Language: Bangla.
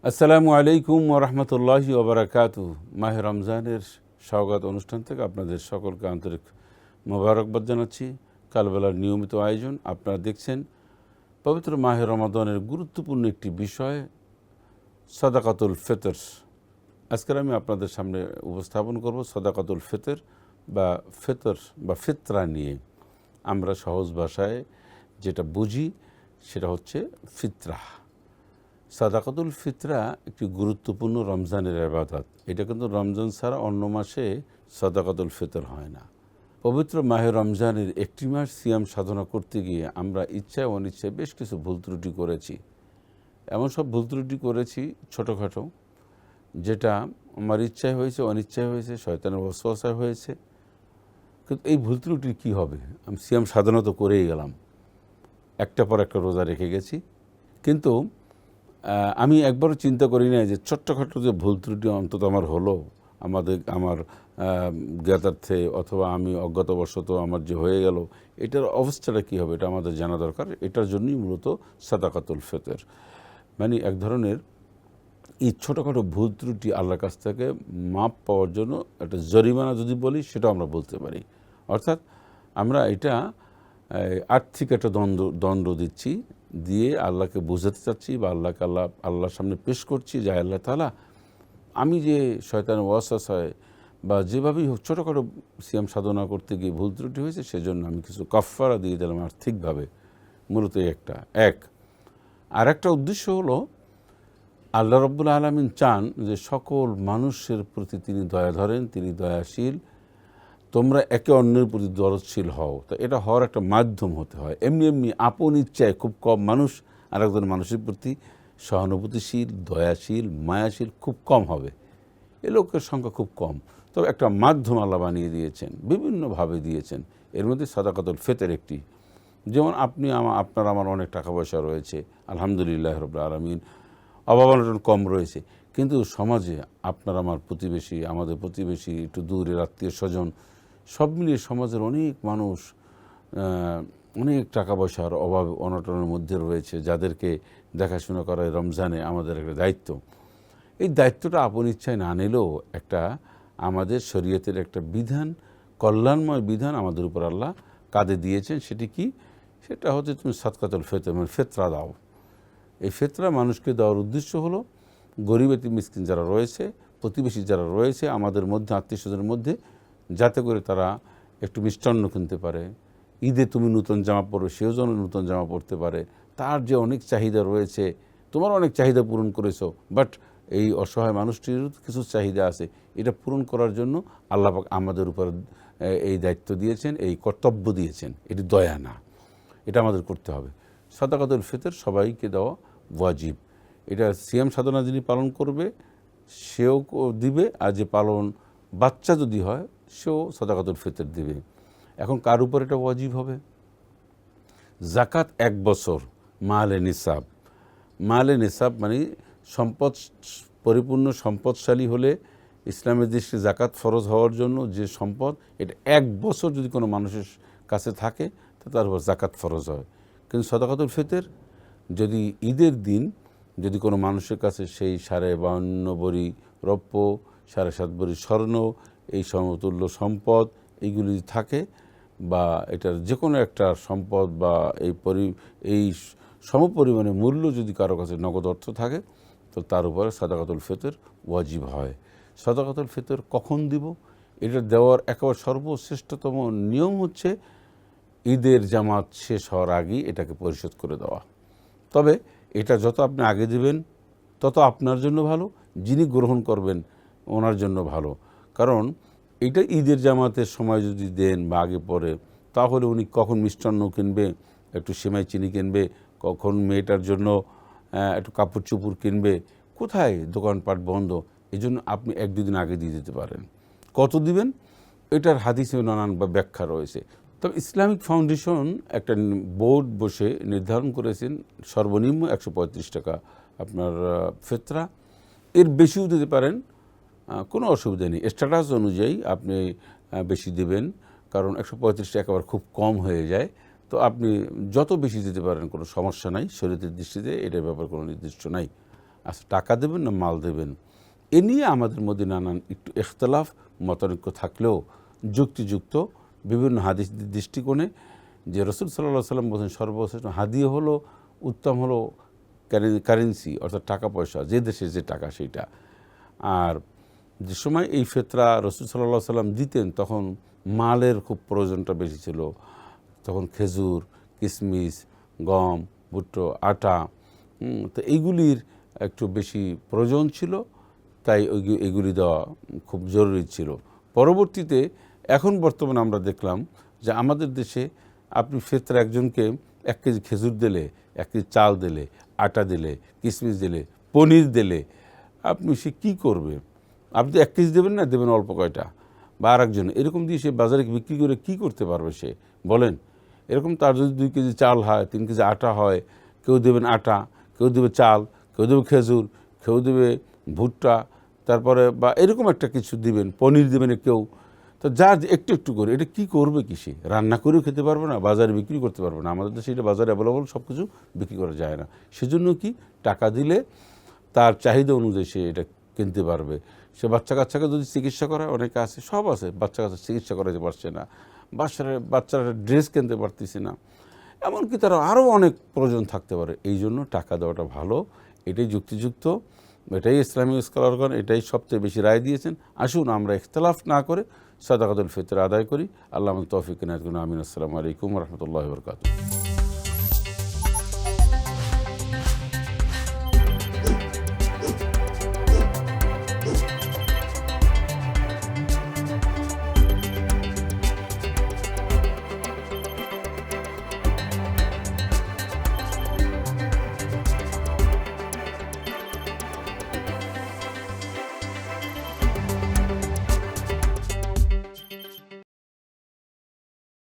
আসসালামু আলাইকুম ওরহমতুল্লাহি ওবরাকাতুহু। মাহে রমজানের স্বাগত অনুষ্ঠান থেকে আপনাদের সকলকে আন্তরিক মোবারকবাদ জানাচ্ছি। কালবেলার নিয়মিত আয়োজন আপনারা দেখছেন। পবিত্র মাহে রমাদানের গুরুত্বপূর্ণ একটি বিষয় সাদাকাতুল ফিতর। আজকের আমি আপনাদের সামনে উপস্থাপন করব সাদাকাতুল ফিতর বা ফিতর বা ফিতরা নিয়ে। আমরা সহজ ভাষায় যেটা বুঝি সেটা হচ্ছে ফিতরা। সাদাকাতুল ফিতরা একটি গুরুত্বপূর্ণ রমজানের ইবাদত। এটা কিন্তু রমজান ছাড়া অন্য মাসে সাদাকাতুল ফিতর হয় না। পবিত্র মাহে রমজানের একটি মাস সিয়াম সাধনা করতে গিয়ে আমরা ইচ্ছায় অনিচ্ছায় বেশ কিছু ভুল ত্রুটি করেছি। এমন সব ভুল ত্রুটি করেছি ছোটোখাটো, যেটা আমার ইচ্ছায় হয়েছে, অনিচ্ছায় হয়েছে, শয়তানের ওয়াসওয়াসায় হয়েছে। কিন্তু এই ভুল ত্রুটির কী হবে? আমি সিয়াম সাধনা তো করেই গেলাম, একটা পর একটা রোজা রেখে গেছি, কিন্তু আমি একবারও চিন্তা করি না যে ছোট্টখাটো যে ভুল ত্রুটি অন্তত আমার হলো, আমার জ্ঞাতার্থে অথবা আমি অজ্ঞাতবশত আমার যে হয়ে গেল, এটার অবস্থাটা কী হবে এটা আমাদের জানা দরকার। এটার জন্যই মূলত সাদাকাতুল ফিতর, মানে এক ধরনের এই ছোটোখাটো ভুল ত্রুটি আল্লাহর কাছ থেকে মাপ পাওয়ার জন্য একটা জরিমানা যদি বলি সেটাও আমরা বলতে পারি। অর্থাৎ আমরা এটা আর্থিক একটা দণ্ড দিচ্ছি, দিয়ে আল্লাহকে বোঝাতে চাচ্ছি বা আল্লাহর সামনে পেশ করছি যে আল্লাহ তাআলা, আমি যে শয়তানের ওয়াসওয়াসায় বা যেভাবেই হোক ছোটোখাটো সিয়াম সাধনা করতে গিয়ে ভুল ত্রুটি হয়েছে, সেজন্য আমি কিছু কাফফারা দিয়ে দিলাম আর্থিকভাবে। মূলত আর একটা উদ্দেশ্য হলো, আল্লাহ রাব্বুল আলামিন চান যে সকল মানুষের প্রতি তিনি দয়া ধরেন, তিনি দয়াশীল। তোমরা একে অন্যের প্রতি দরদশীল হও। তো এটা হওয়ার একটা মাধ্যম হতে হয়। এমনি আপন ইচ্ছায় খুব কম মানুষ আরেকজন মানুষের প্রতি সহানুভূতিশীল, দয়াশীল, মায়াশীল খুব কম হবে। এ লোকের সংখ্যা খুব কম। তবে একটা মাধ্যম আল্লাহ বানিয়ে দিয়েছেন, বিভিন্নভাবে দিয়েছেন। এর মধ্যে সাদাকাতুল ফিতর একটি। যেমন আপনার আমার অনেক টাকা পয়সা রয়েছে, আলহামদুলিল্লাহ রাব্বিল আলামিন, অভাব অনটন কম রয়েছে, কিন্তু সমাজে আপনার আমার প্রতিবেশী, আমাদের প্রতিবেশী, একটু দূরের আত্মীয় স্বজন, সব মিলিয়ে সমাজের অনেক মানুষ অনেক টাকা পয়সার অভাব অনটনের মধ্যে রয়েছে, যাদেরকে দেখাশোনা করা রমজানে আমাদের একটা দায়িত্ব। এই দায়িত্বটা আপন ইচ্ছায় না নিলেও একটা আমাদের শরীয়তের একটা বিধান, কল্যাণময় বিধান আমাদের উপর আল্লাহ কাঁধে দিয়েছেন। সেটা হচ্ছে তুমি সাদকাতুল ফিতর মানে ফিতরা দাও। এই ফিতরা মানুষকে দেওয়ার উদ্দেশ্য হলো গরিব এতিম মিসকিন যারা রয়েছে, প্রতিবেশী যারা রয়েছে আমাদের মধ্যে, আত্মীয় স্বজনের মধ্যে, যাতে করে তারা একটু মিষ্টান্ন কিনতে পারে। ঈদে তুমি নূতন জামা পরো, সেও যেন নূতন জামা পরতে পারে। তার যে অনেক চাহিদা রয়েছে, তোমার অনেক চাহিদা পূরণ করেছো, বাট এই অসহায় মানুষটির কিছু চাহিদা আছে, এটা পূরণ করার জন্য আল্লাহ পাক আমাদের উপর এই দায়িত্ব দিয়েছেন, এই কর্তব্য দিয়েছেন। এটি দয়া না, এটা আমাদের করতে হবে। সাদাকাতুল ফিতর সবাইকে দেওয়া ওয়াজিব। এটা সিয়াম সাধনা যিনি পালন করবে সেও দিবে, আর যে বাচ্চা যদি হয় সেও সাদাকাতুল ফিতর দিবে। এখন কার উপর এটা ওয়াজিব হবে? জাকাত 1 বছর মালে নিসাব মানে পরিপূর্ণ সম্পদশালী হলে ইসলামের দৃষ্টি জাকাত ফরজ হওয়ার জন্য যে সম্পদ, এটা 1 বছর যদি কোনো মানুষের কাছে থাকে তো তার উপর জাকাত ফরজ হয়। কিন্তু সাদাকাতুল ফিতর যদি ঈদের দিন যদি কোনো মানুষের কাছে সেই 52.5 ভরি রৌপ্য, 7.5 ভরি স্বর্ণ, এই সমতুল্য সম্পদ এইগুলি থাকে, বা এটার যে কোনো একটা সম্পদ বা এই সমপরিমাণে মূল্য যদি কারো কাছে নগদ অর্থ থাকে, তো তার উপরে সাদাকাতুল ফিতর ওয়াজিব হয়। সাদাকাতুল ফিতর কখন দিব? এটা দেওয়ার একেবারে সর্বশ্রেষ্ঠতম নিয়ম হচ্ছে ঈদের জামাত শেষ হওয়ার আগেই এটাকে পরিশোধ করে দেওয়া। তবে এটা যত আপনি আগে দিবেন তত আপনার জন্য ভালো, যিনি গ্রহণ করবেন ওনার জন্য ভালো। কারণ এটা ঈদের জামাতের সময় যদি দেন বা আগে পরে, তাহলে উনি কখন মিষ্টান্ন কিনবে, একটু সেমাই চিনি কিনবে, কখন মেয়েটার জন্য একটু কাপড় চোপড় কিনবে, কোথায় দোকানপাট বন্ধ। এই জন্য আপনি 1-2 দিন আগে দিয়ে দিতে পারেন। কত দিবেন এটার হাদিসে নানান ব্যাখ্যা রয়েছে। তবে ইসলামিক ফাউন্ডেশন একটা বোর্ড বসে নির্ধারণ করেছেন সর্বনিম্ন 135 টাকা আপনার ফিতরা। এর বেশিও দিতে পারেন, কোনো অসুবিধা নেই। স্ট্যাটাস অনুযায়ী আপনি বেশি দেবেন, কারণ 135 টাকা একেবারে খুব কম হয়ে যায়। তো আপনি যত বেশি দিতে পারেন কোনো সমস্যা নাই, শরীয়তের দৃষ্টিতে এটার ব্যাপারে কোনো নির্দিষ্ট নাই। আচ্ছা টাকা দেবেন না মাল দেবেন, এ নিয়ে আমাদের মধ্যে নানান একটু ইখতলাফ মতানৈক্য থাকলেও যুক্তিযুক্ত বিভিন্ন হাদিস দৃষ্টিকোণে যে রসুল সাল্লাল্লাহু সাল্লাম বলছেন সর্বশ্রেষ্ঠ হাদিয়া হলো, উত্তম হলো কারেন্সি, অর্থাৎ টাকা পয়সা, যে দেশের যে টাকা সেইটা। আর যে সময় এই ফিতরা রসুল সাল্লাল্লাহু সাল্লাম দিতেন তখন মালের খুব প্রয়োজনটা বেশি ছিল। তখন খেজুর, কিশমিশ, গম, ভুট্টো, আটা, তো এইগুলির একটু বেশি প্রয়োজন ছিল, তাই এগুলি দেওয়া খুব জরুরি ছিল। পরবর্তীতে এখন বর্তমানে আমরা দেখলাম যে আমাদের দেশে আপনি ফিতরা একজনকে 1 কেজি খেজুর দিলে, 1 কেজি চাল দিলে, আটা দিলে, কিশমিশ দিলে, পনির দিলে, আপনি সে কী করবে? আপনি তো 1 কেজি দেবেন না, দেবেন অল্প কয়টা, বা আর একজন এরকম দিয়ে সে বাজারে বিক্রি করে কী করতে পারবে সে বলেন? এরকম তার যদি 2 কেজি চাল হয়, 3 কেজি আটা হয়, কেউ দেবেন আটা, কেউ দেবে চাল, কেউ দেবে খেজুর, কেউ দেবে ভুট্টা, তারপরে বা এরকম একটা কিছু দিবেন, পনির দেবেন কেউ। তো যার একটু একটু করে এটা কী করবে কি সে? রান্না করেও খেতে পারবে না, বাজারে বিক্রি করতে পারবে না। আমাদের দেশে এটা বাজারে অ্যাভেলেবল, সব কিছু বিক্রি করা যায় না। সেজন্য কি টাকা দিলে তার চাহিদা অনুযায়ী সে এটা কিনতে পারবে। সে বাচ্চা কাচ্চাকে যদি চিকিৎসা করায়, অনেকে আছে, সব আছে, বাচ্চা কাচ্চা চিকিৎসা করাতে পারছে না, বাচ্চারা ড্রেস কিনতে পারতেছে না, এমনকি তারা আরও অনেক প্রয়োজন থাকতে পারে। এই জন্য টাকা দেওয়াটা ভালো, এটাই যুক্তিযুক্ত, এটাই ইসলামী স্কলারগণ এটাই সবচেয়ে বেশি রায় দিয়েছেন। আসুন আমরা ইখতিলাফ না করে সাদাকাতুল ফিতর আদায় করি। আল্লাহ আমাদের তৌফিক এনায়েত করুন। আমিন। আসসালামু আলাইকুম ওয়া রাহমাতুল্লাহি ওয়া বারাকাতুহু।